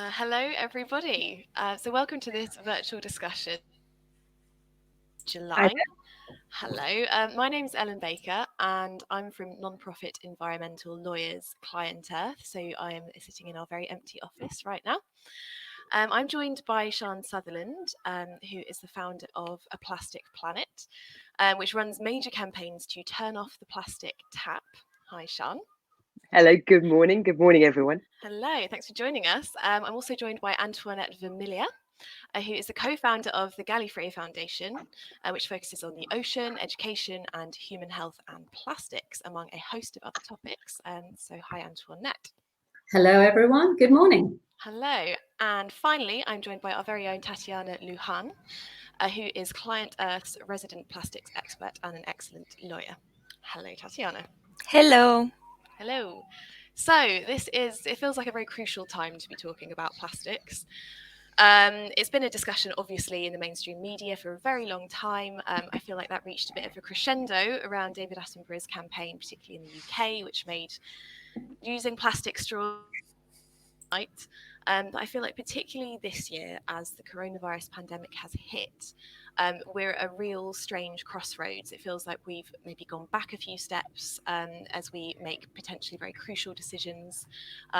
Hello, everybody. So welcome to this virtual discussion, Hi July. Hello, my name is Ellen Baker, and I'm from non-profit environmental lawyers ClientEarth. So I am sitting in our very empty office right now. I'm joined by Siân Sutherland, who is the founder of A Plastic Planet, which runs major campaigns to turn off the plastic tap. Hi, Siân. Hello, good morning. Good morning, everyone. Hello, thanks for joining us. I'm also joined by Antoinette Vermilye, who is the co-founder of the Gallifrey Foundation, which focuses on the ocean, education, and human health and plastics, among a host of other topics. So hi, Antoinette. Hello, everyone. Good morning. Hello. And finally, I'm joined by our very own Tatiana Lujàn, who is ClientEarth's resident plastics expert and an excellent lawyer. Hello, Tatiana. Hello. Hello. So it feels like a very crucial time to be talking about plastics. It's been a discussion, obviously, in the mainstream media for a very long time. I feel like that reached a bit of a crescendo around David Attenborough's campaign, particularly in the UK, which made using plastic straws right. But I feel like particularly this year, as the coronavirus pandemic has hit, we're at a real strange crossroads. It feels like we've maybe gone back a few steps as we make potentially very crucial decisions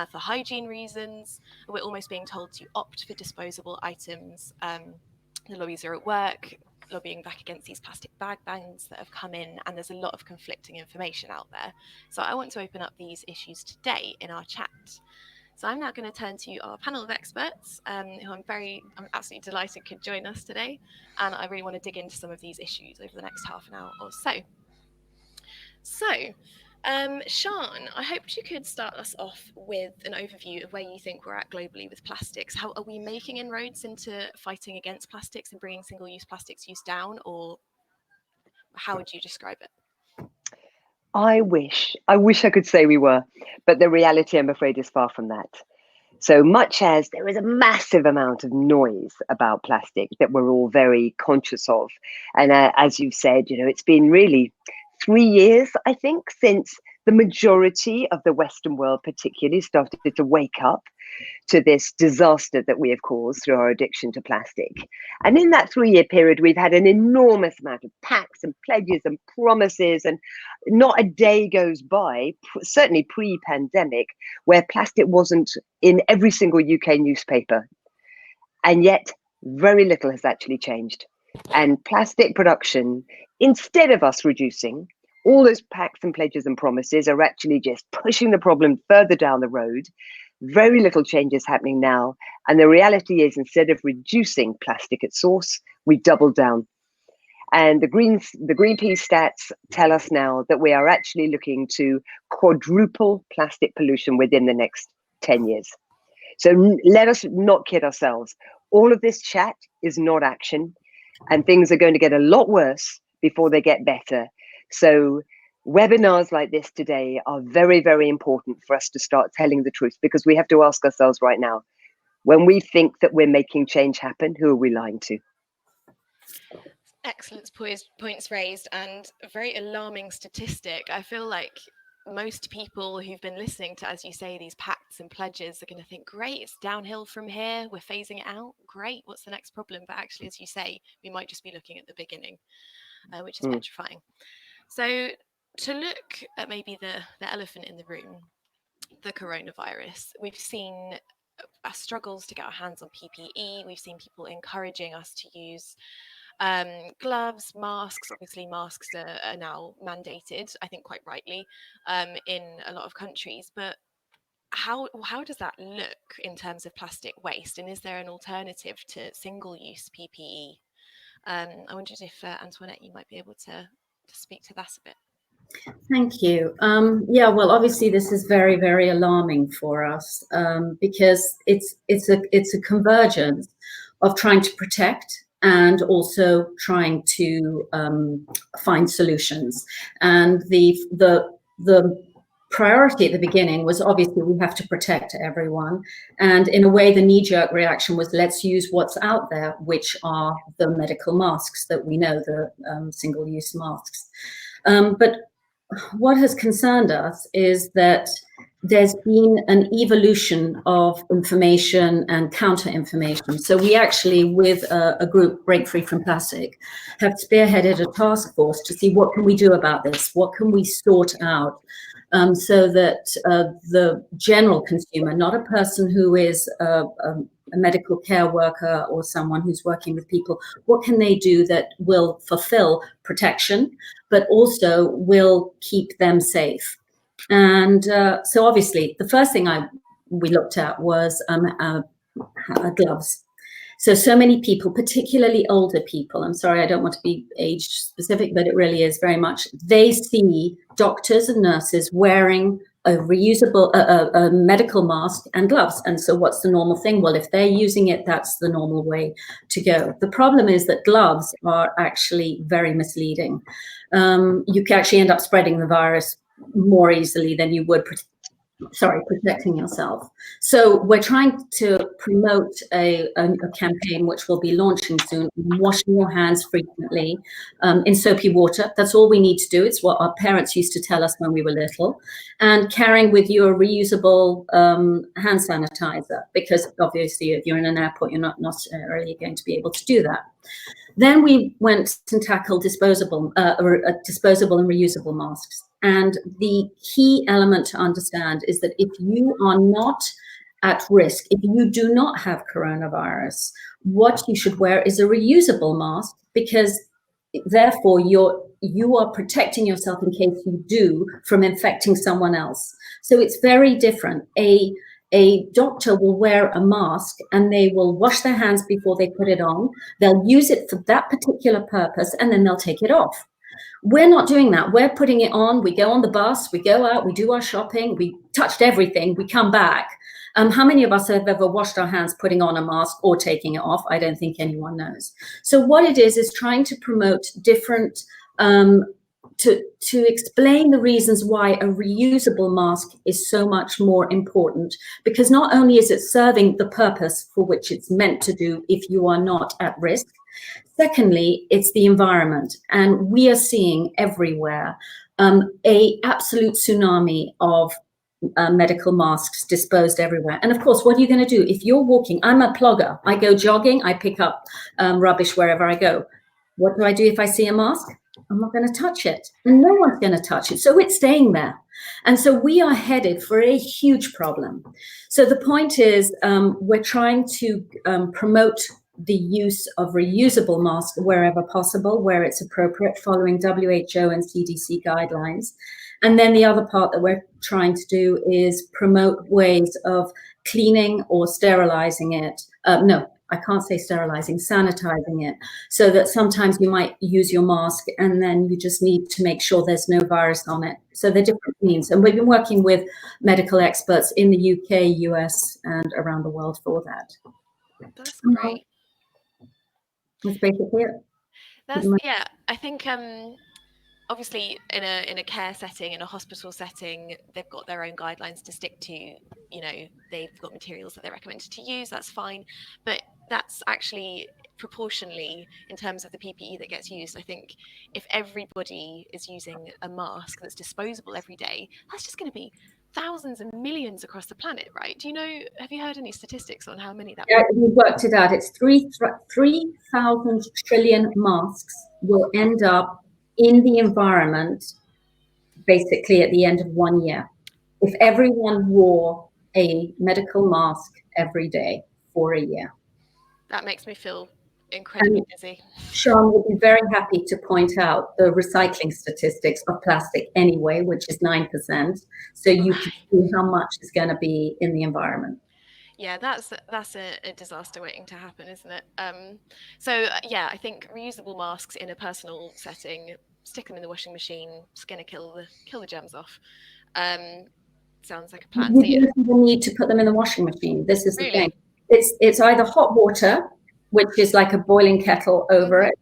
for hygiene reasons. We're almost being told to opt for disposable items. The lobbies are at work, lobbying back against these plastic bag bans that have come in, and there's a lot of conflicting information out there. So I want to open up these issues today in our chat. So I'm now going to turn to our panel of experts, who I'm absolutely delighted could join us today, and I really want to dig into some of these issues over the next half an hour or so. So, Siân, I hoped you could start us off with an overview of where you think we're at globally with plastics. How are we making inroads into fighting against plastics and bringing single-use plastics use down, or how would you describe it? I wish I could say we were, but the reality, I'm afraid, is far from that. So much as there is a massive amount of noise about plastic that we're all very conscious of. And as you said, it's been really 3 years, I think, since the majority of the Western world particularly started to wake up to this disaster that we have caused through our addiction to plastic. And in that 3-year period, we've had an enormous amount of pacts and pledges and promises, and not a day goes by, certainly pre-pandemic, where plastic wasn't in every single UK newspaper. And yet, very little has actually changed. And plastic production, instead of us reducing, all those pacts and pledges and promises are actually just pushing the problem further down the road. Very little change is happening now. And the reality is, instead of reducing plastic at source, we double down. And the Greenpeace stats tell us now that we are actually looking to quadruple plastic pollution within the next 10 years. So let us not kid ourselves. All of this chat is not action, and things are going to get a lot worse before they get better. So webinars like this today are very, very important for us to start telling the truth, because we have to ask ourselves right now, when we think that we're making change happen, who are we lying to? Excellent points raised, and a very alarming statistic. I feel like most people who've been listening to, as you say, these pacts and pledges are going to think, great, it's downhill from here, we're phasing it out, great, what's the next problem? But actually, as you say, we might just be looking at the beginning, which is petrifying. So to look at maybe the elephant in the room, the coronavirus, we've seen struggles to get our hands on PPE. We've seen people encouraging us to use gloves, masks. Obviously, masks are now mandated, I think quite rightly, in a lot of countries. But how does that look in terms of plastic waste? And is there an alternative to single-use PPE? I wondered if, Antoinette, you might be able to speak to that a bit. Thank you. Yeah, well, obviously this is very, very alarming for us because it's a convergence of trying to protect and also trying to find solutions. And the priority at the beginning was obviously we have to protect everyone. And in a way, the knee-jerk reaction was let's use what's out there, which are the medical masks that we know, the single-use masks. But what has concerned us is that there's been an evolution of information and counter-information. So we actually, with a group, Break Free from Plastic, have spearheaded a task force to see what can we do about this, what can we sort out, so that the general consumer, not a person who is a medical care worker or someone who's working with people, what can they do that will fulfill protection, but also will keep them safe? And so obviously the first thing we looked at was gloves. So many people, particularly older people, I'm sorry, I don't want to be age specific, but it really is very much, they see doctors and nurses wearing a reusable, a medical mask and gloves. And so what's the normal thing? Well, if they're using it, that's the normal way to go. The problem is that gloves are actually very misleading. You can actually end up spreading the virus more easily than you would protecting yourself. So we're trying to promote a campaign which will be launching soon, washing your hands frequently in soapy water. That's all we need to do. It's what our parents used to tell us when we were little. And carrying with you a reusable hand sanitizer, because obviously if you're in an airport, you're not necessarily going to be able to do that. Then we went and tackled disposable and reusable masks. And the key element to understand is that if you are not at risk, if you do not have coronavirus, what you should wear is a reusable mask, because therefore you are protecting yourself in case you do from infecting someone else. So it's very different. A doctor will wear a mask and they will wash their hands before they put it on. They'll use it for that particular purpose and then they'll take it off. We're not doing that. We're putting it on. We go on the bus, we go out, we do our shopping, we touched everything, we come back. How many of us have ever washed our hands putting on a mask or taking it off? I don't think anyone knows. So what it is trying to promote different, to explain the reasons why a reusable mask is so much more important, because not only is it serving the purpose for which it's meant to do if you are not at risk, secondly, it's the environment. And we are seeing everywhere a absolute tsunami of medical masks disposed everywhere. And of course, what are you going to do? If you're walking, I'm a plogger. I go jogging, I pick up rubbish wherever I go. What do I do if I see a mask? I'm not going to touch it. And no one's going to touch it. So it's staying there. And so we are headed for a huge problem. So the point is, we're trying to promote the use of reusable masks wherever possible, where it's appropriate, following WHO and CDC guidelines. And then the other part that we're trying to do is promote ways of cleaning or sterilizing it. I can't say sterilizing, sanitizing it, so that sometimes you might use your mask and then you just need to make sure there's no virus on it. So they're different means. And we've been working with medical experts in the UK, US, and around the world for that. That's great. That's basically it. Yeah, I think obviously in a care setting, in a hospital setting, they've got their own guidelines to stick to. You know, they've got materials that they're recommended to use, that's fine. But that's actually proportionally, in terms of the PPE that gets used, I think if everybody is using a mask that's disposable every day, that's just going to be thousands and millions across the planet, right? Do you know, have you heard any statistics on how many that Yeah, we worked it out. It's 3,000 trillion masks will end up in the environment basically at the end of 1 year. If everyone wore a medical mask every day for a year. That makes me feel incredibly busy. Sean will be very happy to point out the recycling statistics of plastic anyway, which is 9%. So you can see how much is going to be in the environment. Yeah, that's a disaster waiting to happen, isn't it? So yeah, I think reusable masks in a personal setting, stick them in the washing machine, it's going to kill the germs off. Sounds like a plan. You don't even need to put them in the washing machine. This is the thing. It's either hot water, which is like a boiling kettle over it,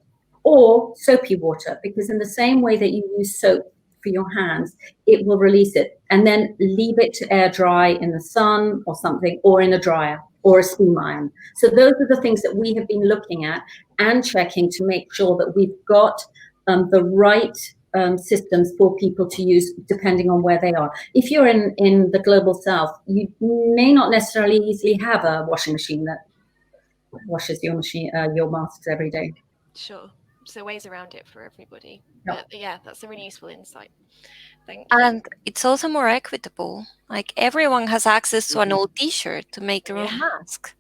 or soapy water, because in the same way that you use soap for your hands, it will release it, and then leave it to air dry in the sun or something, or in a dryer or a steam iron. So those are the things that we have been looking at and checking to make sure that we've got the right systems for people to use depending on where they are. If you're in the global south, you may not necessarily easily have a washing machine that washes your masks every day. Sure. So ways around it for everybody. Yep. But yeah, that's a really useful insight. Thank you. And it's also more equitable. Like everyone has access to an old T-shirt to make their own mask.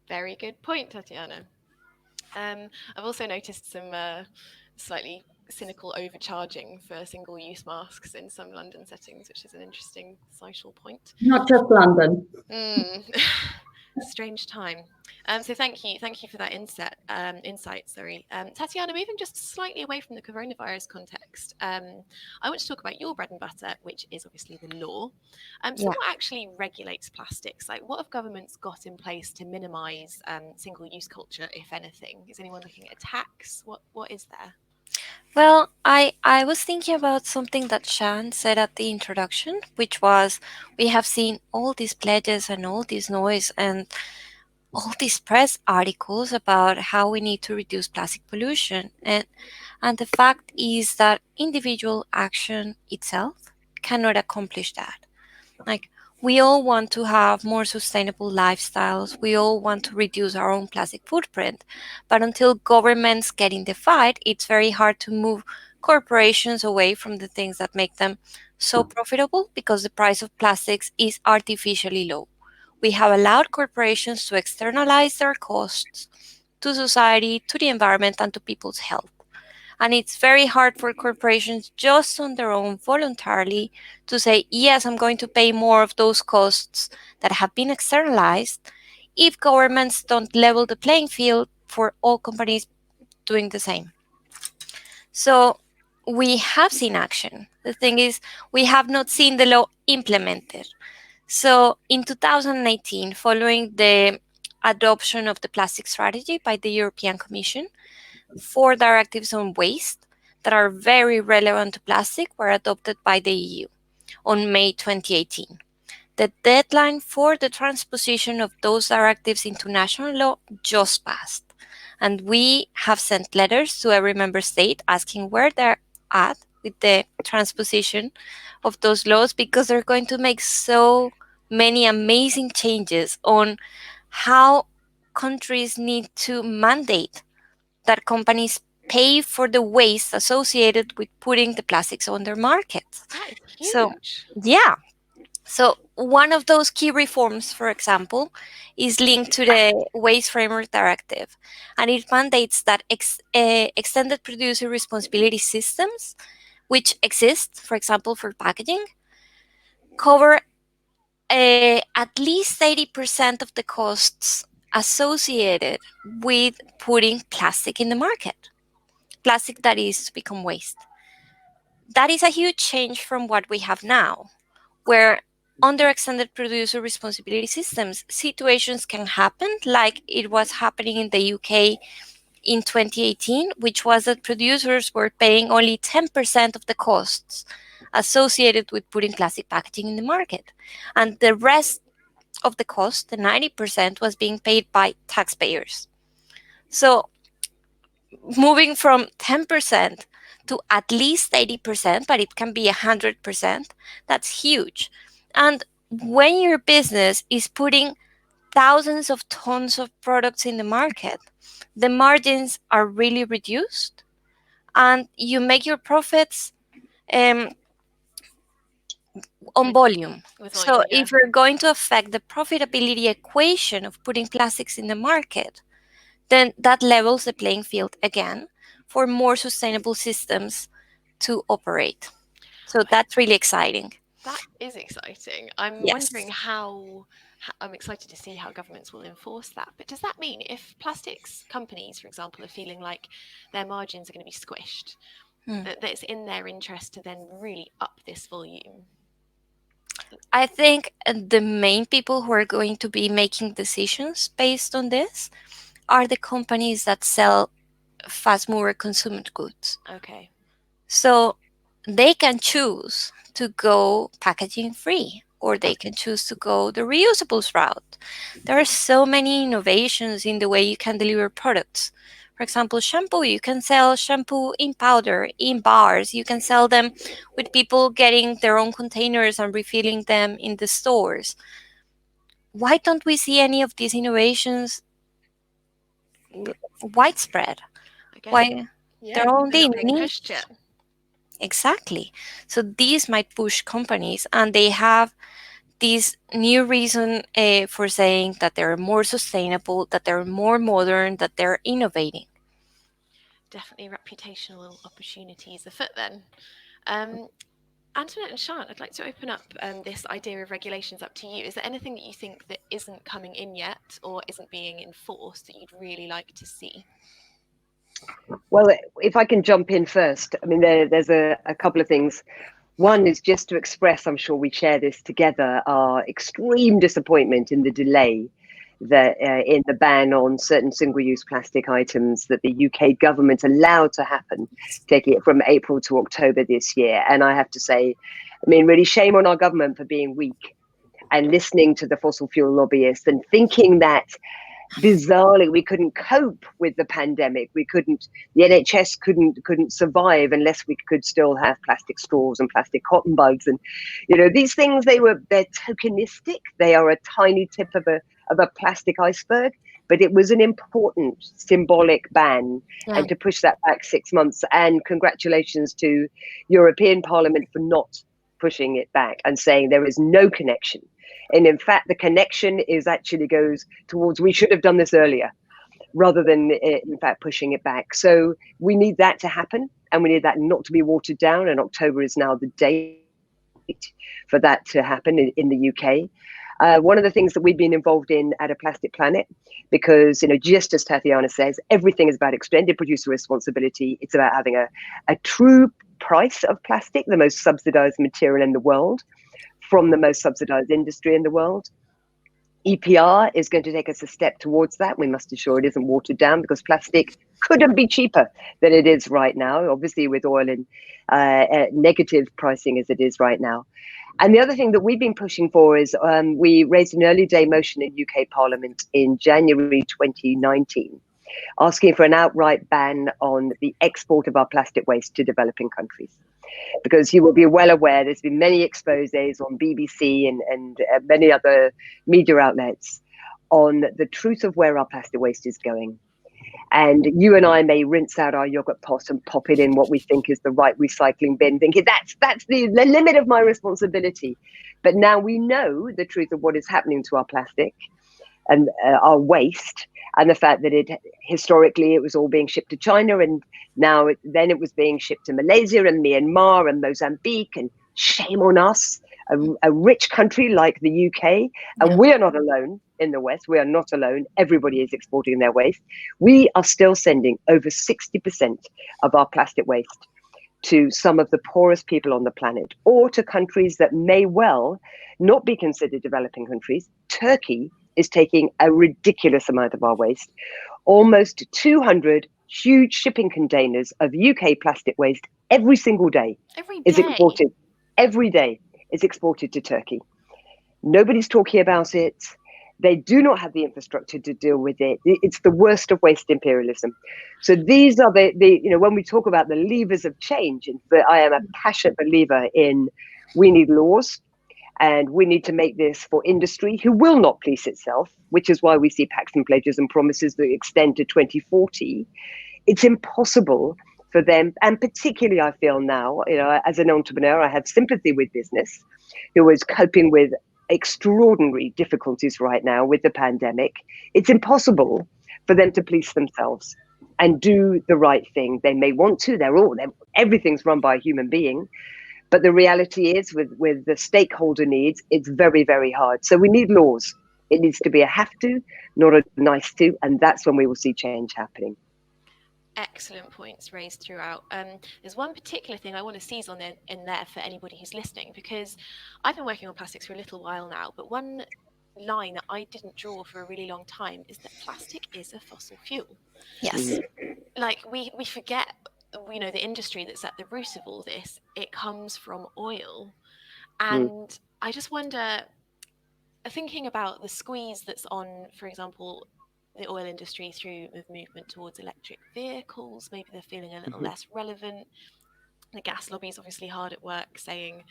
Very good point, Tatiana. I've also noticed some slightly cynical overcharging for single-use masks in some London settings, which is an interesting social point. Not just London. Strange time. So thank you for that insight. Tatiana, moving just slightly away from the coronavirus context, I want to talk about your bread and butter, which is obviously the law. So what actually regulates plastics? Like, what have governments got in place to minimise single-use culture, if anything? Is anyone looking at a tax? What is there? Well, I was thinking about something that Shan said at the introduction, which was we have seen all these pledges and all this noise and all these press articles about how we need to reduce plastic pollution. And the fact is that individual action itself cannot accomplish that. Like, we all want to have more sustainable lifestyles. We all want to reduce our own plastic footprint. But until governments get in the fight, it's very hard to move corporations away from the things that make them so profitable because the price of plastics is artificially low. We have allowed corporations to externalize their costs to society, to the environment, and to people's health. And it's very hard for corporations just on their own voluntarily to say, yes, I'm going to pay more of those costs that have been externalized if governments don't level the playing field for all companies doing the same. So we have seen action. The thing is, we have not seen the law implemented. So in 2018, following the adoption of the plastic strategy by the European Commission, 4 directives on waste that are very relevant to plastic were adopted by the EU on May 2018. The deadline for the transposition of those directives into national law just passed, and we have sent letters to every member state asking where they're at with the transposition of those laws, because they're going to make so many amazing changes on how countries need to mandate that companies pay for the waste associated with putting the plastics on their markets. That is huge. So, yeah. So one of those key reforms, for example, is linked to the Waste Framework Directive, and it mandates that extended producer responsibility systems, which exist, for example, for packaging, cover at least 80% of the costs associated with putting plastic in the market, plastic that is to become waste. That is a huge change from what we have now, where under extended producer responsibility systems, situations can happen like it was happening in the UK in 2018, which was that producers were paying only 10% of the costs associated with putting plastic packaging in the market. And the rest of the cost, the 90%, was being paid by taxpayers. So moving from 10% to at least 80%, but it can be 100%, that's huge. And when your business is putting thousands of tons of products in the market, the margins are really reduced and you make your profits on volume. So if you're going to affect the profitability equation of putting plastics in the market, then that levels the playing field again for more sustainable systems to operate. So that's really exciting. That is exciting. I'm wondering how I'm excited to see how governments will enforce that. But does that mean if plastics companies, for example, are feeling like their margins are going to be squished, that it's in their interest to then really up this volume? I think the main people who are going to be making decisions based on this are the companies that sell fast mover consumer goods. Okay. So they can choose to go packaging free, or they can choose to go the reusables route. There are so many innovations in the way you can deliver products. For example, shampoo. You can sell shampoo in powder, in bars. You can sell them with people getting their own containers and refilling them in the stores. Why don't we see any of these innovations widespread? Why they're only not being pushed niche? yet. Exactly. So these might push companies, and they have this new reason for saying that they're more sustainable, that they're more modern, that they're innovating. Definitely reputational opportunities afoot then. Antoinette and Siân, I'd like to open up this idea of regulations up to you. Is there anything that you think that isn't coming in yet or isn't being enforced that you'd really like to see? Well, if I can jump in first, I mean, there's a couple of things. One is just to express, I'm sure we share this together, our extreme disappointment in the delay that in the ban on certain single-use plastic items that the UK government allowed to happen, taking it from April to October this year. And I have to say, I mean, really shame on our government for being weak and listening to the fossil fuel lobbyists and thinking that bizarrely we couldn't cope with the pandemic. The NHS couldn't survive unless we could still have plastic straws and plastic cotton buds. And these things, they're tokenistic. They are a tiny tip of a plastic iceberg, but it was an important symbolic ban. Yeah. And to push that back 6 months, and congratulations to European Parliament for not pushing it back and saying there is no connection. And in fact, the connection actually goes towards, we should have done this earlier, rather than in fact pushing it back. So we need that to happen, and we need that not to be watered down. And October is now the date for that to happen in the UK. One of the things that we've been involved in at A Plastic Planet, because just as Tatiana says, everything is about extended producer responsibility. It's about having a true price of plastic, the most subsidized material in the world, from the most subsidized industry in the world. EPR is going to take us a step towards that. We must ensure it isn't watered down, because plastic couldn't be cheaper than it is right now, obviously with oil and negative pricing as it is right now. And the other thing that we've been pushing for is we raised an early day motion in UK Parliament in January 2019, asking for an outright ban on the export of our plastic waste to developing countries. Because you will be well aware, there's been many exposés on BBC and many other media outlets on the truth of where our plastic waste is going. And you and I may rinse out our yogurt pot and pop it in what we think is the right recycling bin, thinking that's the limit of my responsibility. But now we know the truth of what is happening to our plastic and our waste, and the fact that historically it was all being shipped to China, and now then it was being shipped to Malaysia and Myanmar and Mozambique. And shame on us, a rich country like the UK, and we are not alone in the West. We are not alone. Everybody is exporting their waste. We are still sending over 60% of our plastic waste to some of the poorest people on the planet, or to countries that may well not be considered developing countries. Turkey is taking a ridiculous amount of our waste. Almost 200 huge shipping containers of UK plastic waste every single day is exported. Every day is exported to Turkey. Nobody's talking about it. They do not have the infrastructure to deal with it. It's the worst of waste imperialism. So these are when we talk about the levers of change, I am a passionate believer in, we need laws. And we need to make this for industry, who will not police itself, which is why we see pacts and pledges and promises that extend to 2040. It's impossible for them. And particularly, I feel now, as an entrepreneur, I have sympathy with business, who is coping with extraordinary difficulties right now with the pandemic. It's impossible for them to police themselves and do the right thing. They may want to. Everything's run by a human being. But the reality is, with the stakeholder needs, it's very, very hard. So we need laws. It needs to be a have to, not a nice to. And that's when we will see change happening. Excellent points raised throughout. There's one particular thing I want to seize on in there for anybody who's listening, because I've been working on plastics for a little while now, but one line that I didn't draw for a really long time is that plastic is a fossil fuel. Yes. Like we forget, the industry that's at the root of all this, it comes from oil. And I just wonder, thinking about the squeeze that's on, for example, the oil industry through the movement towards electric vehicles. Maybe they're feeling a little less relevant. The gas lobby is obviously hard at work saying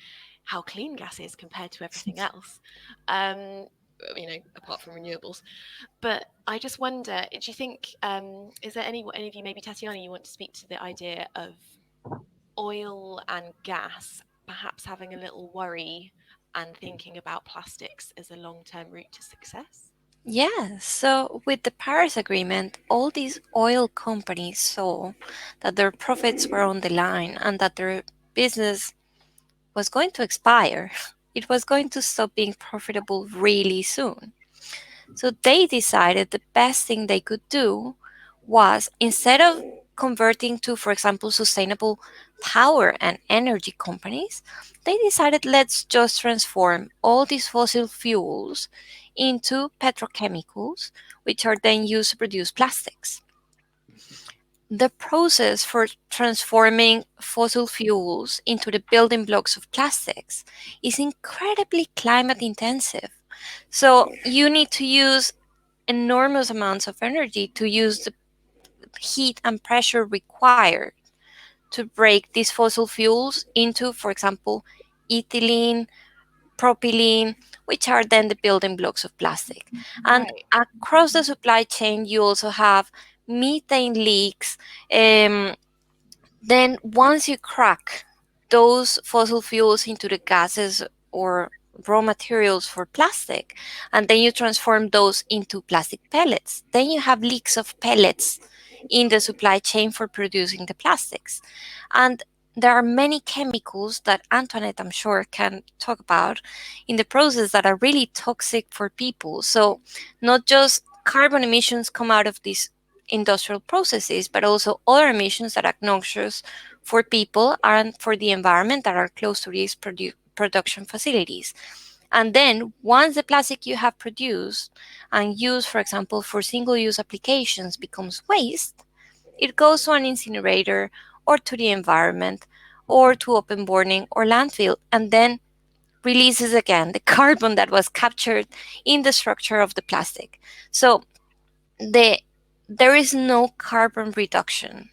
how clean gas is compared to everything else, apart from renewables. But I just wonder, do you think, is there any of you, maybe Tatiana, you want to speak to the idea of oil and gas perhaps having a little worry and thinking about plastics as a long-term route to success? Yeah, so with the Paris Agreement, all these oil companies saw that their profits were on the line and that their business was going to expire. It was going to stop being profitable really soon. So they decided the best thing they could do was, instead of converting to, for example, sustainable power and energy companies, they decided, let's just transform all these fossil fuels into petrochemicals, which are then used to produce plastics. The process for transforming fossil fuels into the building blocks of plastics is incredibly climate intensive. So you need to use enormous amounts of energy to use the heat and pressure required to break these fossil fuels into, for example, ethylene, propylene, which are then the building blocks of plastic. And across the supply chain, you also have methane leaks. Then once you crack those fossil fuels into the gases or raw materials for plastic, and then you transform those into plastic pellets, then you have leaks of pellets in the supply chain for producing the plastics. And there are many chemicals that Antoinette, I'm sure, can talk about in the process that are really toxic for people. So not just carbon emissions come out of these industrial processes, but also other emissions that are noxious for people and for the environment that are close to these production facilities. And then once the plastic you have produced and used, for example, for single-use applications becomes waste, it goes to an incinerator or to the environment or to open burning or landfill, and then releases again the carbon that was captured in the structure of the plastic. So there is no carbon reduction.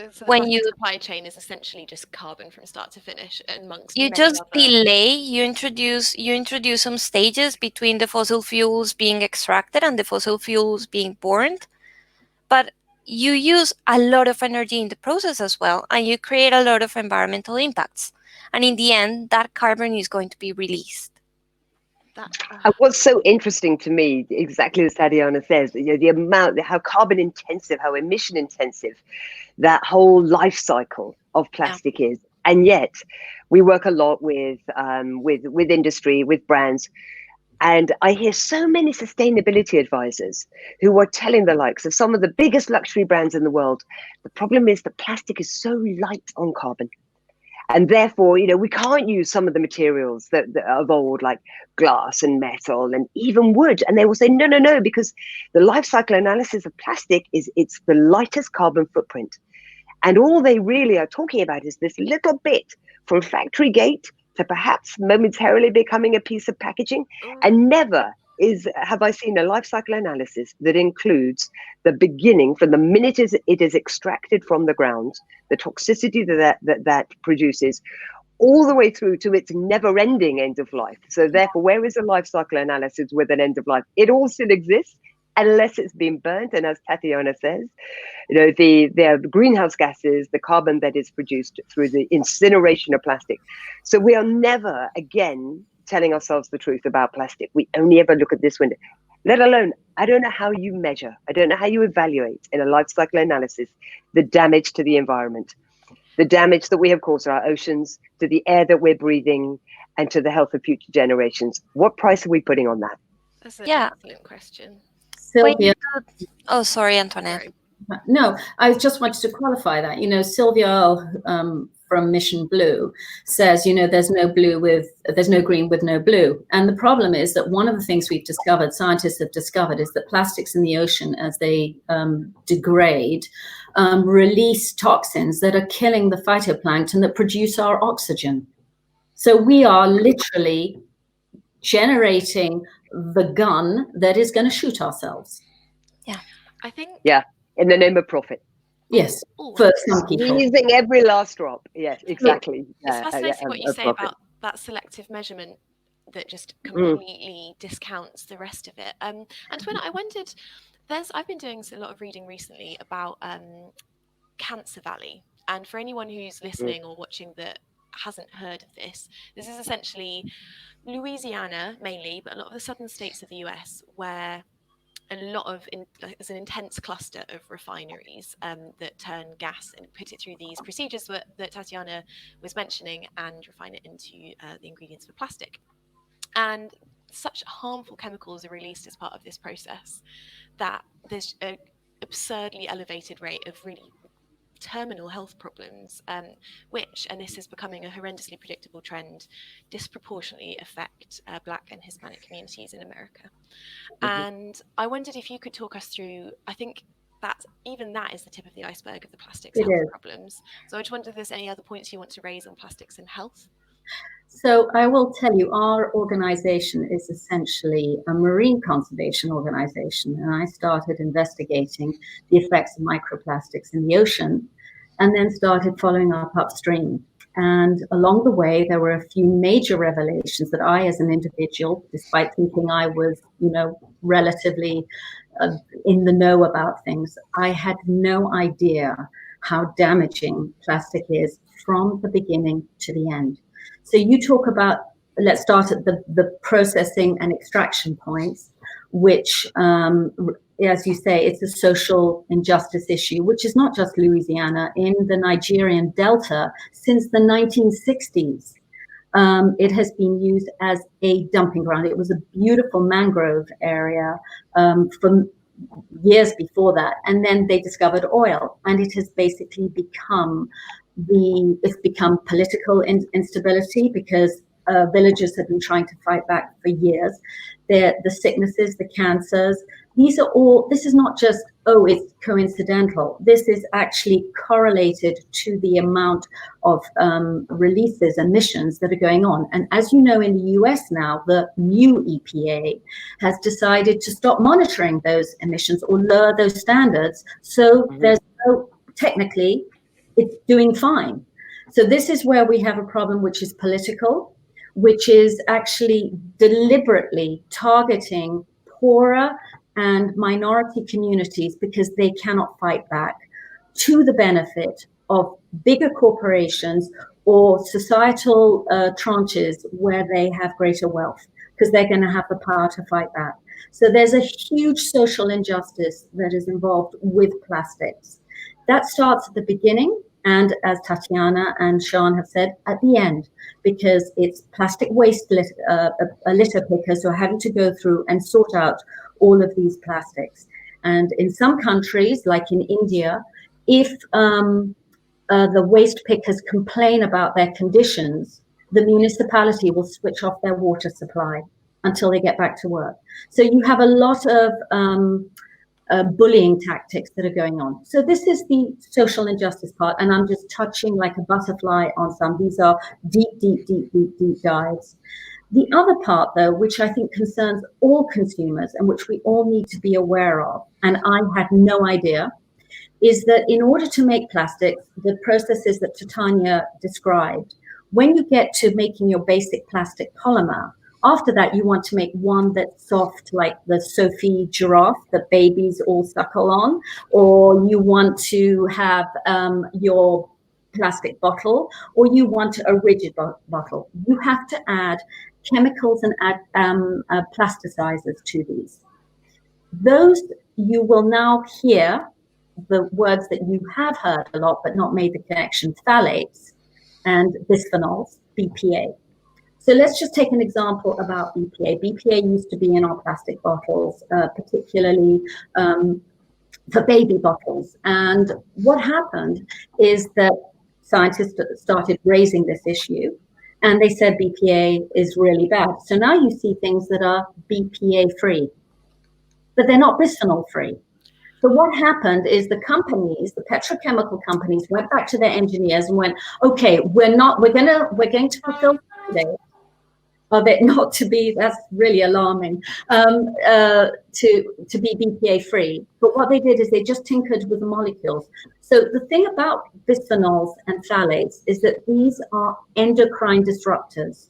So when you supply chain is essentially just carbon from start to finish, amongst you many just other... delay, you introduce some stages between the fossil fuels being extracted and the fossil fuels being burned, but you use a lot of energy in the process as well, and you create a lot of environmental impacts, and in the end that carbon is going to be released. And what's so interesting to me, exactly as Tatiana says, the amount, how carbon intensive, how emission intensive that whole life cycle of plastic is. And yet we work a lot with industry, with brands. And I hear so many sustainability advisors who are telling the likes of some of the biggest luxury brands in the world, the problem is that plastic is so light on carbon. And therefore, we can't use some of the materials that of old, like glass and metal and even wood. And they will say, no, because the life cycle analysis of plastic it's the lightest carbon footprint. And all they really are talking about is this little bit from factory gate to perhaps momentarily becoming a piece of packaging. And never have I seen a life cycle analysis that includes the beginning, from the minute it is extracted from the ground, the toxicity that produces, all the way through to its never-ending end of life. So therefore, where is a life cycle analysis with an end of life? It all still exists unless it's been burnt. And as Tatiana says, the greenhouse gases, the carbon that is produced through the incineration of plastic. So we are never again telling ourselves the truth about plastic. We only ever look at this window, let alone, I don't know how you measure, I don't know how you evaluate in a life cycle analysis the damage to the environment, the damage that we have caused to our oceans, to the air that we're breathing, and to the health of future generations. What price are we putting on that? That's an excellent question. Sylvia. Oh, sorry, Antoinette. No, I just wanted to qualify that. Sylvia from Mission Blue says, there's no green with no blue. And the problem is that one of the things scientists have discovered, is that plastics in the ocean, as they degrade, release toxins that are killing the phytoplankton that produce our oxygen. So we are literally generating the gun that is going to shoot ourselves. I think. Yeah, in the name of profit. Yes, Oh, for some people. Squeezing every last drop. Yes, exactly. It's fascinating what you say about that selective measurement that just completely discounts the rest of it. Antoinette, I wondered, I've been doing a lot of reading recently about Cancer Valley. And for anyone who's listening or watching that hasn't heard of this is essentially Louisiana mainly, but a lot of the southern states of the US, where there's an intense cluster of refineries that turn gas and put it through these procedures that Tatiana was mentioning and refine it into the ingredients for plastic. And such harmful chemicals are released as part of this process that there's an absurdly elevated rate of really terminal health problems, which, and this is becoming a horrendously predictable trend, disproportionately affect Black and Hispanic communities in America. And I wondered if you could talk us through, I think that is the tip of the iceberg of the plastics health problems. So I just wondered if there's any other points you want to raise on plastics and health. So I will tell you, our organization is essentially a marine conservation organization. And I started investigating the effects of microplastics in the ocean and then started following up upstream. And along the way, there were a few major revelations that I, as an individual, despite thinking I was, relatively in the know about things, I had no idea how damaging plastic is from the beginning to the end. So you talk about, let's start at the processing and extraction points, which, as you say, it's a social injustice issue, which is not just Louisiana. In the Nigerian Delta, since the 1960s, it has been used as a dumping ground. It was a beautiful mangrove area from years before that. And then they discovered oil, and it has basically become political instability because villagers have been trying to fight back for years. The sicknesses, the cancers, this is not just, it's coincidental. This is actually correlated to the amount of releases, emissions that are going on. And as you know, in the US now, the new EPA has decided to stop monitoring those emissions or lower those standards. So there's technically, it's doing fine. So this is where we have a problem, which is political, which is actually deliberately targeting poorer and minority communities because they cannot fight back, to the benefit of bigger corporations or societal tranches where they have greater wealth, because they're going to have the power to fight back. So there's a huge social injustice that is involved with plastics. That starts at the beginning, and as Tatiana and Siân have said, at the end, because it's plastic waste litter pickers who are having to go through and sort out all of these plastics. And in some countries, like in India, if the waste pickers complain about their conditions, the municipality will switch off their water supply until they get back to work. So you have a lot of bullying tactics that are going on. So this is the social injustice part, and I'm just touching like a butterfly on some. These are deep dives. The other part, though, which I think concerns all consumers and which we all need to be aware of, and I had no idea, is that in order to make plastics, the processes that Tatiana described, when you get to making your basic plastic polymer, after that, you want to make one that's soft, like the Sophie giraffe that babies all suckle on, or you want to have your plastic bottle, or you want a rigid bottle. You have to add chemicals and add plasticizers to these. Those you will now hear the words that you have heard a lot, but not made the connection: phthalates and bisphenols, BPA. So let's just take an example about BPA. BPA used to be in our plastic bottles, particularly for baby bottles. And what happened is that scientists started raising this issue, and they said BPA is really bad. So now you see things that are BPA-free, but they're not bisphenol-free. So what happened is the companies, the petrochemical companies, went back to their engineers and went, okay, we're going to fulfill today, of it not to be, that's really alarming, to be BPA free. But what they did is they just tinkered with the molecules. So the thing about bisphenols and phthalates is that these are endocrine disruptors.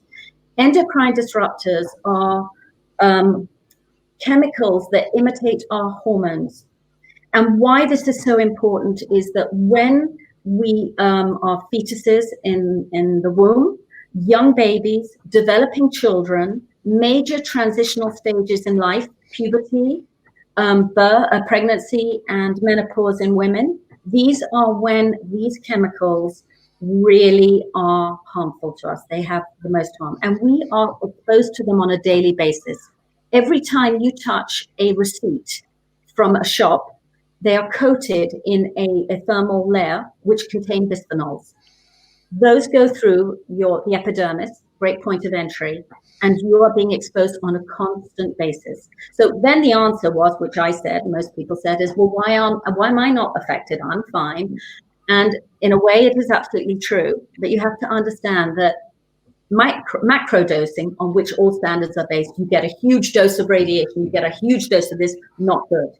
Endocrine disruptors are chemicals that imitate our hormones. And why this is so important is that when we are fetuses in the womb, young babies, developing children, major transitional stages in life, puberty, pregnancy, and menopause in women, these are when these chemicals really are harmful to us. They have the most harm. And we are exposed to them on a daily basis. Every time you touch a receipt from a shop, they are coated in a thermal layer which contain bisphenols. Those go through the epidermis, great point of entry, and you are being exposed on a constant basis. So then the answer was, which I said, most people said, is, well, why am I not affected? I'm fine. And in a way, it is absolutely true. But you have to understand that macro dosing, on which all standards are based, you get a huge dose of radiation, you get a huge dose of this, not good.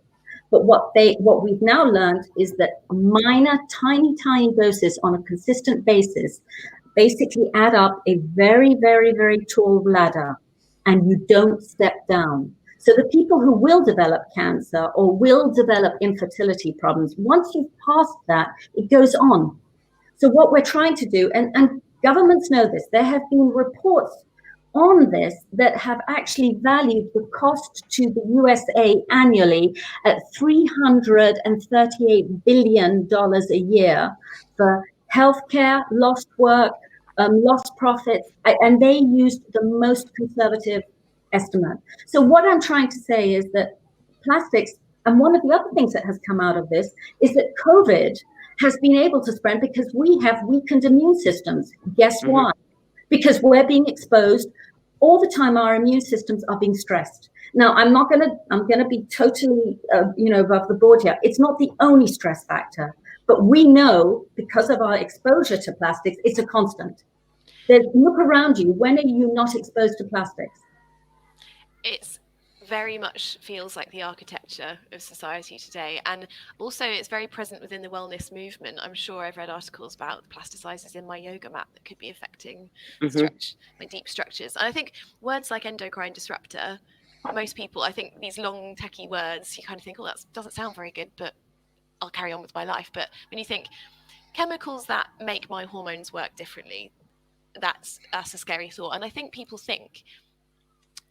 But what we've now learned is that minor, tiny doses on a consistent basis basically add up a very, very, very tall ladder, and you don't step down. So the people who will develop cancer or will develop infertility problems, once you've passed that, it goes on. So what we're trying to do, and governments know this, there have been reports on this that have actually valued the cost to the USA annually at $338 billion a year for healthcare, lost work, lost profits, and they used the most conservative estimate. So what I'm trying to say is that plastics, and one of the other things that has come out of this is that COVID has been able to spread because we have weakened immune systems. Guess why? Because we're being exposed all the time. Our immune systems are being stressed. Now, I'm going to be totally, above the board here. It's not the only stress factor, but we know because of our exposure to plastics, it's a constant. Look around you. When are you not exposed to plastics? It's very much feels like the architecture of society today, and also it's very present within the wellness movement. I'm sure I've read articles about the plasticizers in my yoga mat that could be affecting my deep structures. And I think words like endocrine disruptor, most people, I think these long techie words, you kind of think, oh, that doesn't sound very good, but I'll carry on with my life. But when you think chemicals that make my hormones work differently, that's a scary thought. And I think people think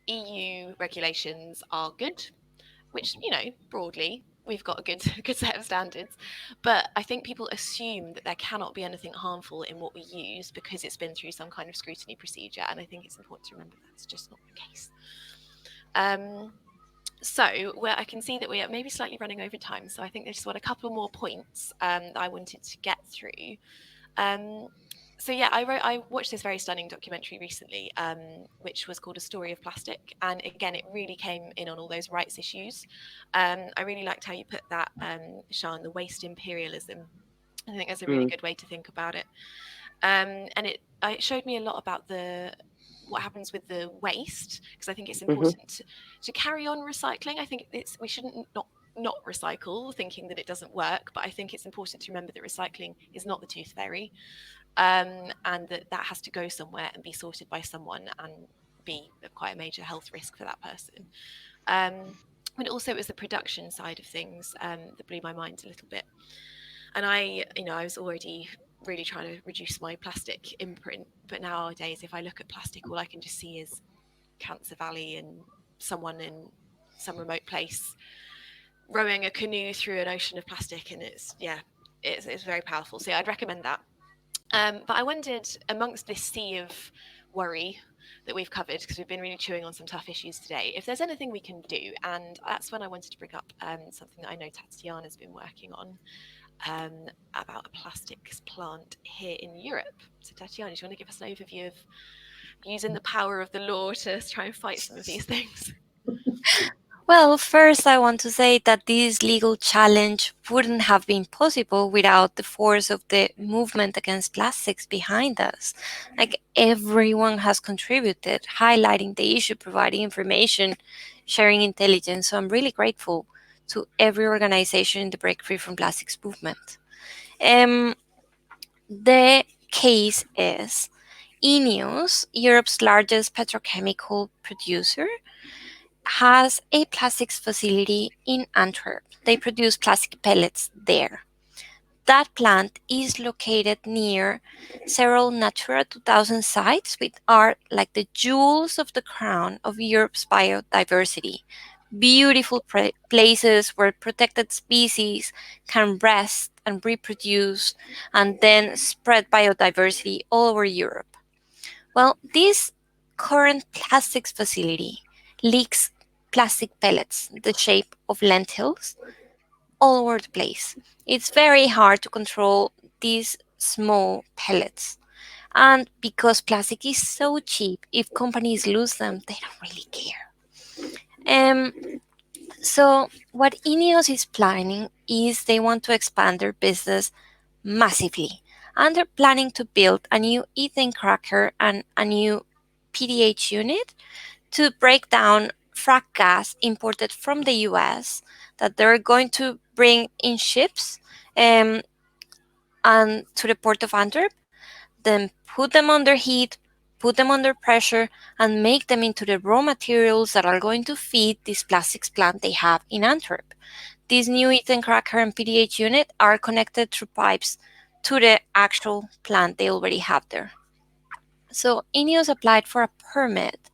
EU regulations are good, which, broadly, we've got a good set of standards. But I think people assume that there cannot be anything harmful in what we use because it's been through some kind of scrutiny procedure. And I think it's important to remember that's just not the case. So where I can see that we are maybe slightly running over time. So I think there's just a couple more points that I wanted to get through. So yeah, I watched this very stunning documentary recently, which was called A Story of Plastic. And again, it really came in on all those rights issues. I really liked how you put that, Siân, the waste imperialism. I think that's a really good way to think about it. And it showed me a lot about what happens with the waste, because I think it's important to carry on recycling. I think we shouldn't not recycle thinking that it doesn't work, but I think it's important to remember that recycling is not the tooth fairy. And that has to go somewhere and be sorted by someone and be quite a major health risk for that person. But also it was the production side of things that blew my mind a little bit. And I was already really trying to reduce my plastic imprint, but nowadays if I look at plastic, all I can just see is Cancer Valley and someone in some remote place rowing a canoe through an ocean of plastic, and it's very powerful. So I'd recommend that. But I wondered, amongst this sea of worry that we've covered, because we've been really chewing on some tough issues today, if there's anything we can do. And that's when I wanted to bring up something that I know Tatiana's been working on about a plastics plant here in Europe. So Tatiana, do you want to give us an overview of using the power of the law to try and fight some of these things? Well, first, I want to say that this legal challenge wouldn't have been possible without the force of the movement against plastics behind us. Like, everyone has contributed, highlighting the issue, providing information, sharing intelligence. So I'm really grateful to every organization in the Break Free from Plastics movement. Um, the case is Ineos, Europe's largest petrochemical producer, has a plastics facility in Antwerp. They produce plastic pellets there. That plant is located near several Natura 2000 sites, which are like the jewels of the crown of Europe's biodiversity. Beautiful places where protected species can rest and reproduce and then spread biodiversity all over Europe. Well, this current plastics facility leaks plastic pellets, the shape of lentils, all over the place. It's very hard to control these small pellets. And because plastic is so cheap, if companies lose them, they don't really care. Um, so, what Ineos is planning is they want to expand their business massively. And they're planning to build a new ethane cracker and a new PDH unit to break down frack gas imported from the US that they're going to bring in ships and to the port of Antwerp, then put them under heat, put them under pressure, and make them into the raw materials that are going to feed this plastics plant they have in Antwerp. This new ethane cracker and PDH unit are connected through pipes to the actual plant they already have there. So Ineos applied for a permit,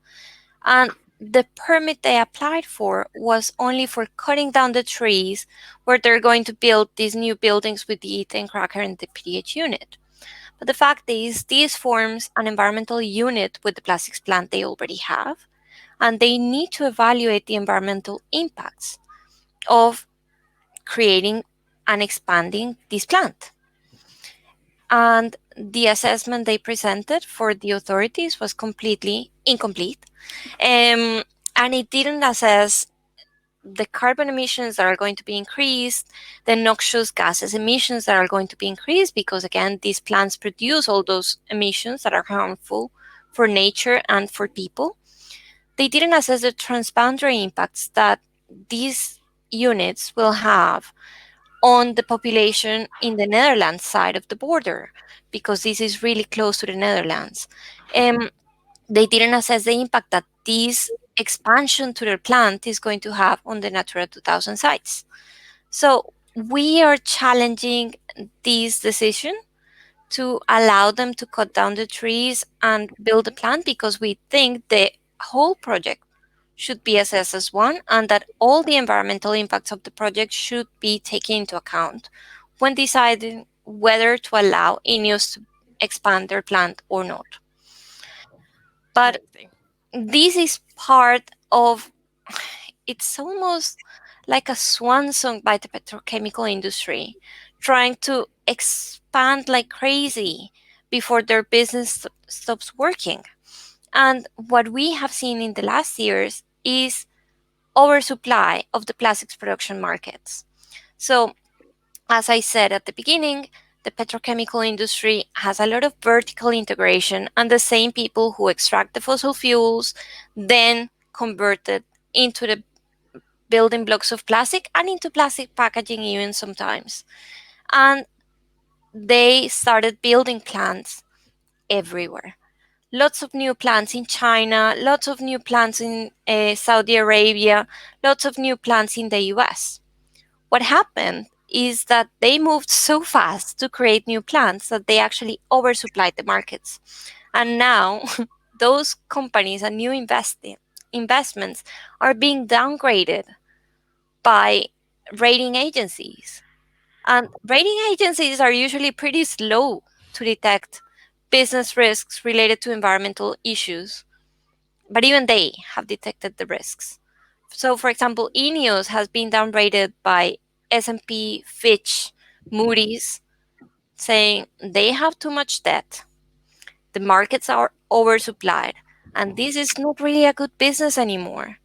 and the permit they applied for was only for cutting down the trees where they're going to build these new buildings with the ethane cracker and the PDH unit. But the fact is, this forms an environmental unit with the plastics plant they already have, and they need to evaluate the environmental impacts of creating and expanding this plant. And the assessment they presented for the authorities was completely incomplete. And it didn't assess the carbon emissions that are going to be increased, the noxious gases emissions that are going to be increased, because again, these plants produce all those emissions that are harmful for nature and for people. They didn't assess the transboundary impacts that these units will have on the population in the Netherlands side of the border, because this is really close to the Netherlands. They didn't assess the impact that this expansion to their plant is going to have on the Natura 2000 sites. So we are challenging this decision to allow them to cut down the trees and build a plant, because we think the whole project should be assessed as one, and that all the environmental impacts of the project should be taken into account when deciding whether to allow Ineos to expand their plant or not. But this is part of, it's almost like a swan song by the petrochemical industry, trying to expand like crazy before their business stops working. And what we have seen in the last years is oversupply of the plastics production markets. So, as I said at the beginning, the petrochemical industry has a lot of vertical integration, and the same people who extract the fossil fuels then convert it into the building blocks of plastic and into plastic packaging even sometimes. And they started building plants everywhere. Lots of new plants in China, lots of new plants in Saudi Arabia, lots of new plants in the US. What happened is that they moved so fast to create new plants that they actually oversupplied the markets. And now those companies and new investments are being downgraded by rating agencies. And rating agencies are usually pretty slow to detect business risks related to environmental issues, but even they have detected the risks. So, for example, Ineos has been downgraded by S&P, Fitch, Moody's, saying they have too much debt, the markets are oversupplied, and this is not really a good business anymore.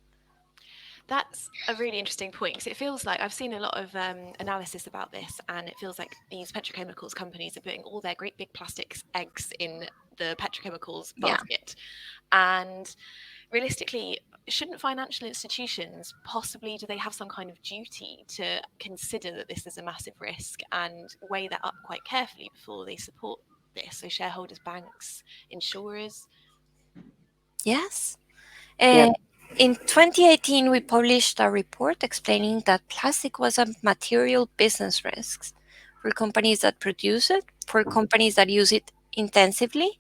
That's a really interesting point, because it feels like I've seen a lot of analysis about this, and it feels like these petrochemicals companies are putting all their great big plastic eggs in the petrochemicals basket. And realistically, shouldn't financial institutions possibly, do they have some kind of duty to consider that this is a massive risk and weigh that up quite carefully before they support this? So shareholders, banks, insurers. Yes. Yeah. In 2018, we published a report explaining that plastic was a material business risk for companies that produce it, for companies that use it intensively,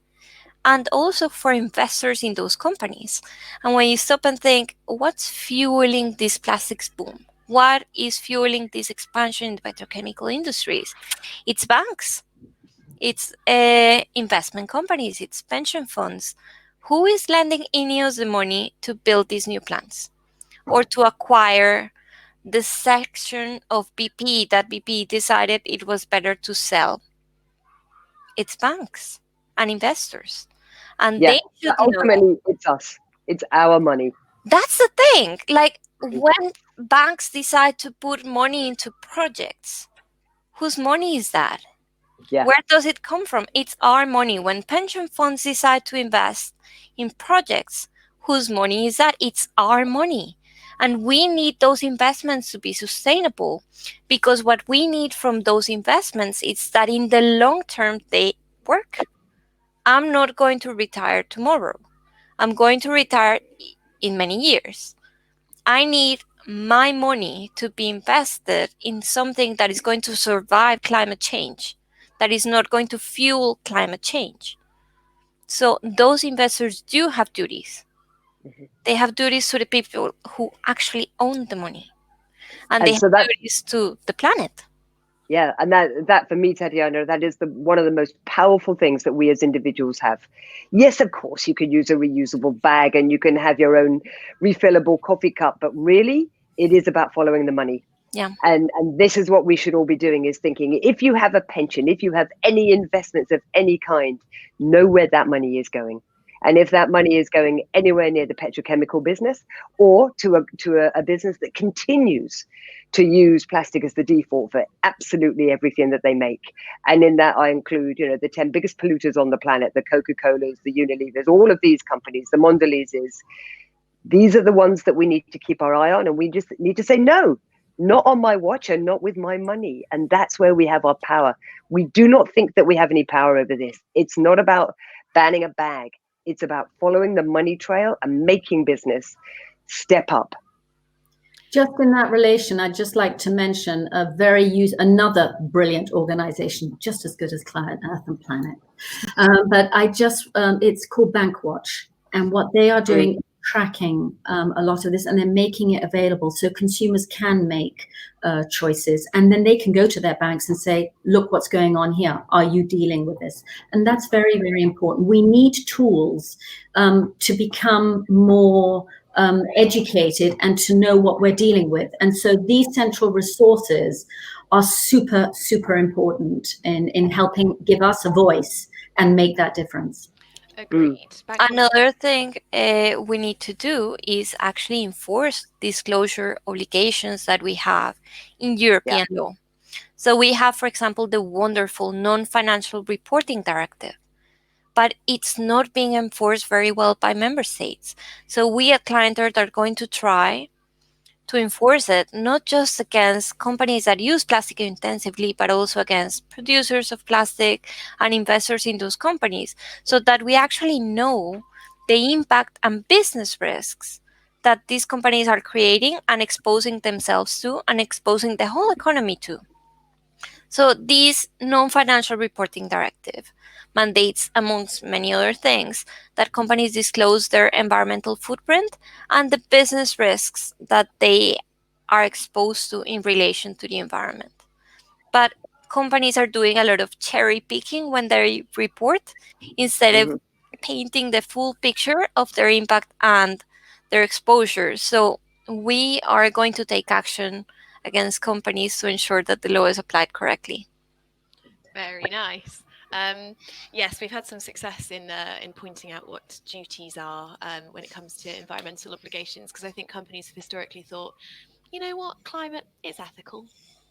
and also for investors in those companies. And when you stop and think, what's fueling this plastics boom? What is fueling this expansion in the petrochemical industries? It's banks, it's investment companies, it's pension funds. Who is lending INEOS the money to build these new plants or to acquire the section of BP that BP decided it was better to sell? It's banks and investors. And Yeah. they should know. Ultimately, it's us. It's our money. That's the thing. Like when banks decide to put money into projects, whose money is that? Yeah. Where does it come from? It's our money. When pension funds decide to invest in projects, whose money is that? It's our money. And we need those investments to be sustainable, because what we need from those investments is that in the long term they work. I'm not going to retire tomorrow. I'm going to retire in many years. I need my money to be invested in something that is going to survive climate change, that is not going to fuel climate change. So those investors do have duties. Mhm. They have duties to the people who actually own the money. And And they so have that, duties to the planet. yeah, and that for me, Tatiana, that is one of the most powerful things that we as individuals have. Yes, of course, you can use a reusable bag and you can have your own refillable coffee cup, but really, it is about following the money. Yeah. And this is what we should all be doing, is thinking, if you have a pension, if you have any investments of any kind, know where that money is going. And if that money is going anywhere near the petrochemical business, or to a business that continues to use plastic as the default for absolutely everything that they make. And in that I include, the 10 biggest polluters on the planet, the Coca-Colas, the Unilevers, all of these companies, the Mondeleses. These are the ones that we need to keep our eye on, and we just need to say, no, not on my watch and not with my money. And that's where we have our power. We do not think that we have any power over this. It's not about banning a bag. It's about following the money trail and making business step up. Just in that relation, I'd just like to mention another brilliant organization, just as good as ClientEarth and Planet. But it's called Bankwatch. And what they are doing is tracking a lot of this, and they're making it available so consumers can make choices. And then they can go to their banks and say, look what's going on here. Are you dealing with this? And that's very, very important. We need tools to become more educated and to know what we're dealing with. And so these central resources are super, super important in helping give us a voice and make that difference. Agreed. Another thing we need to do is actually enforce disclosure obligations that we have in European law. So we have, for example, the wonderful non-financial reporting directive, but it's not being enforced very well by member states. So we at ClientEarth are going to try to enforce it, not just against companies that use plastic intensively, but also against producers of plastic and investors in those companies, so that we actually know the impact and business risks that these companies are creating and exposing themselves to and exposing the whole economy to. So this non-financial reporting directive mandates, amongst many other things, that companies disclose their environmental footprint and the business risks that they are exposed to in relation to the environment. But companies are doing a lot of cherry picking when they report, instead of painting the full picture of their impact and their exposure. So we are going to take action against companies to ensure that the law is applied correctly. Very nice. Yes, we've had some success in pointing out what duties are when it comes to environmental obligations, because I think companies have historically thought, you know what, climate is ethical.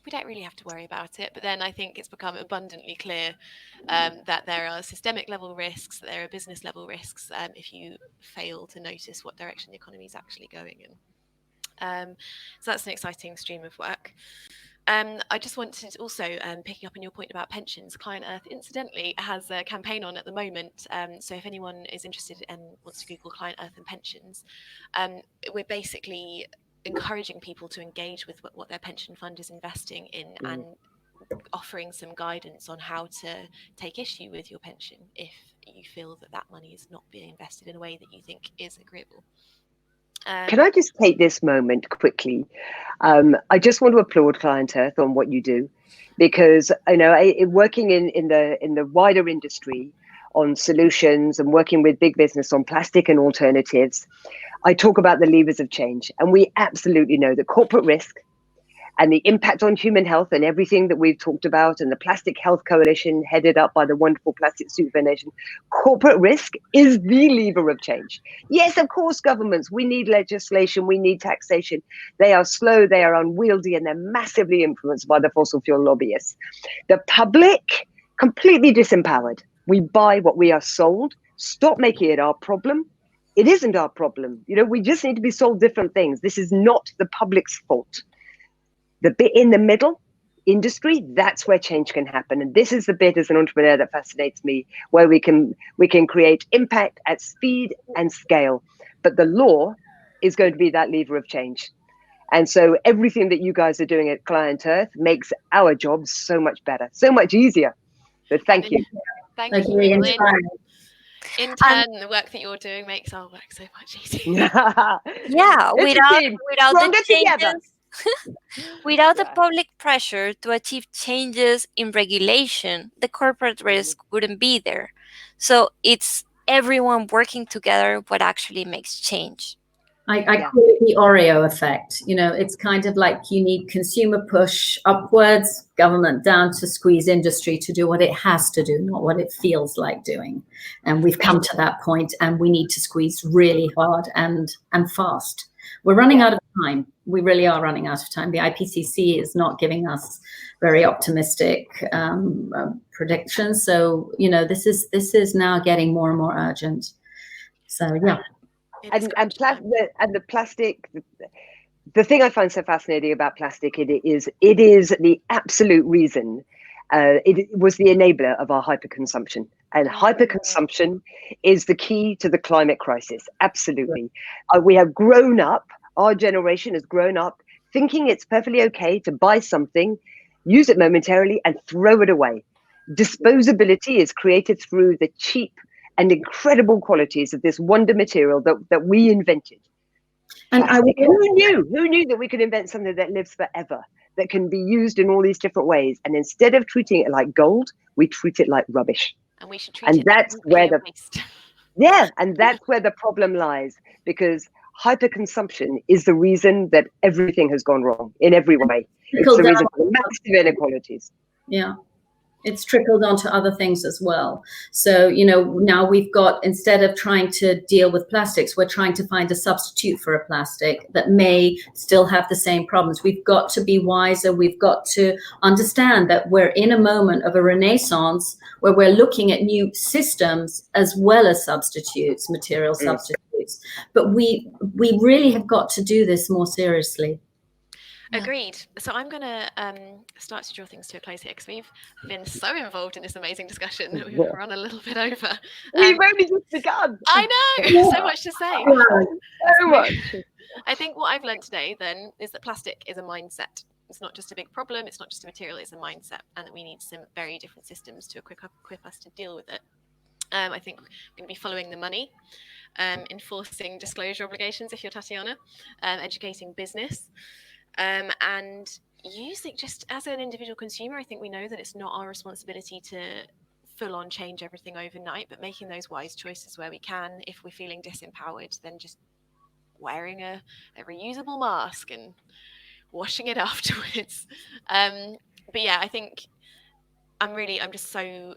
We don't really have to worry about it. But then I think it's become abundantly clear that there are systemic level risks, that there are business level risks if you fail to notice what direction the economy is actually going in. So that's an exciting stream of work. I just wanted to also, picking up on your point about pensions, ClientEarth incidentally has a campaign on at the moment. So if anyone is interested and wants to Google ClientEarth and pensions, we're basically encouraging people to engage with what their pension fund is investing in and offering some guidance on how to take issue with your pension if you feel that that money is not being invested in a way that you think is agreeable. Can I just take this moment quickly? I just want to applaud ClientEarth on what you do, because working in the wider industry on solutions and working with big business on plastic and alternatives, I talk about the levers of change, and we absolutely know that corporate risk and the impact on human health and everything that we've talked about, and the Plastic Health Coalition headed up by the wonderful Plastic Soup Foundation, corporate risk is the lever of change. Yes, of course, governments, we need legislation, we need taxation. They are slow, they are unwieldy, and they're massively influenced by the fossil fuel lobbyists. The public, completely disempowered. We buy what we are sold. Stop making it our problem. It isn't our problem. We just need to be sold different things. This is not the public's fault. The bit in the middle, industry, that's where change can happen. And this is the bit as an entrepreneur that fascinates me, where we can create impact at speed and scale. But the law is going to be that lever of change. And so everything that you guys are doing at ClientEarth makes our jobs so much better, so much easier. So thank you. Thank you. In turn, the work that you're doing makes our work so much easier. Yeah, without the changes. Without the public pressure to achieve changes in regulation, the corporate risk wouldn't be there. So it's everyone working together what actually makes change. I call it the Oreo effect. It's kind of like you need consumer push upwards, government down to squeeze industry to do what it has to do, not what it feels like doing. And we've come to that point, and we need to squeeze really hard and fast. We're running out of time. We really are running out of time. The IPCC is not giving us very optimistic predictions. So, this is now getting more and more urgent. So, yeah. And the plastic, the thing I find so fascinating about plastic, it is the absolute reason. It was the enabler of our hyperconsumption, and hyperconsumption is the key to the climate crisis. Absolutely. We have grown up, our generation has grown up thinking it's perfectly okay to buy something, use it momentarily, and throw it away. Disposability is created through the cheap and incredible qualities of this wonder material that we invented. And who knew that we could invent something that lives forever, that can be used in all these different ways? And instead of treating it like gold, we treat it like rubbish. And we should treat it like waste. And that's where the problem lies, because hyperconsumption is the reason that everything has gone wrong in every way. It's the reason for massive inequalities. Yeah. It's trickled onto other things as well. So, now we've got, instead of trying to deal with plastics, we're trying to find a substitute for a plastic that may still have the same problems. We've got to be wiser. We've got to understand that we're in a moment of a renaissance where we're looking at new systems as well as substitutes, material substitutes. But we really have got to do this more seriously. Agreed. So I'm going to start to draw things to a close here, because we've been so involved in this amazing discussion that we've run a little bit over. We've only just begun. I know, so much to say. So much. I think what I've learned today then is that plastic is a mindset. It's not just a big problem. It's not just a material. It's a mindset, and that we need some very different systems to equip us to deal with it. I think we're going to be following the money, enforcing disclosure obligations if you're Tatiana, educating business. And using, just as an individual consumer, I think we know that it's not our responsibility to full on change everything overnight, but making those wise choices where we can. If we're feeling disempowered, then just wearing a reusable mask and washing it afterwards. But yeah, I think I'm just so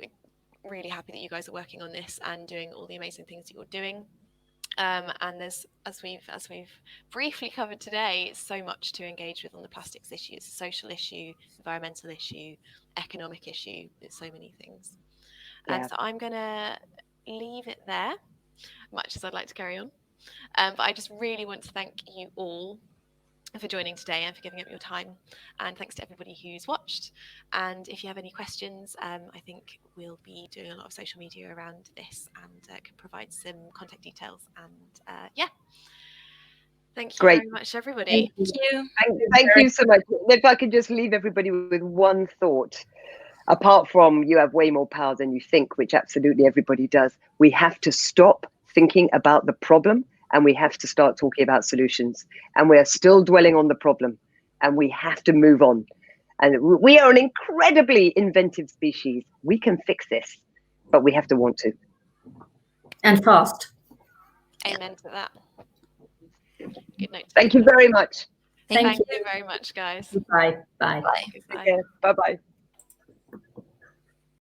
really happy that you guys are working on this and doing all the amazing things that you're doing. And there's, as we've briefly covered today, so much to engage with on the plastics issue. It's a social issue, environmental issue, economic issue. It's so many things. And so I'm going to leave it there, much as I'd like to carry on. But I just really want to thank you all for joining today and for giving up your time, and thanks to everybody who's watched. And if you have any questions, I think we'll be doing a lot of social media around this and can provide some contact details. And yeah, thank you very much, everybody. Thank you. Thank you so much. If I could just leave everybody with one thought, apart from you have way more power than you think, which absolutely everybody does, we have to stop thinking about the problem and we have to start talking about solutions. And we are still dwelling on the problem and we have to move on. And we are an incredibly inventive species. We can fix this, but we have to want to. And fast. Amen to that. Good night. Thank you very much. Thank you very much, guys. Bye. Bye. Bye. Bye-bye.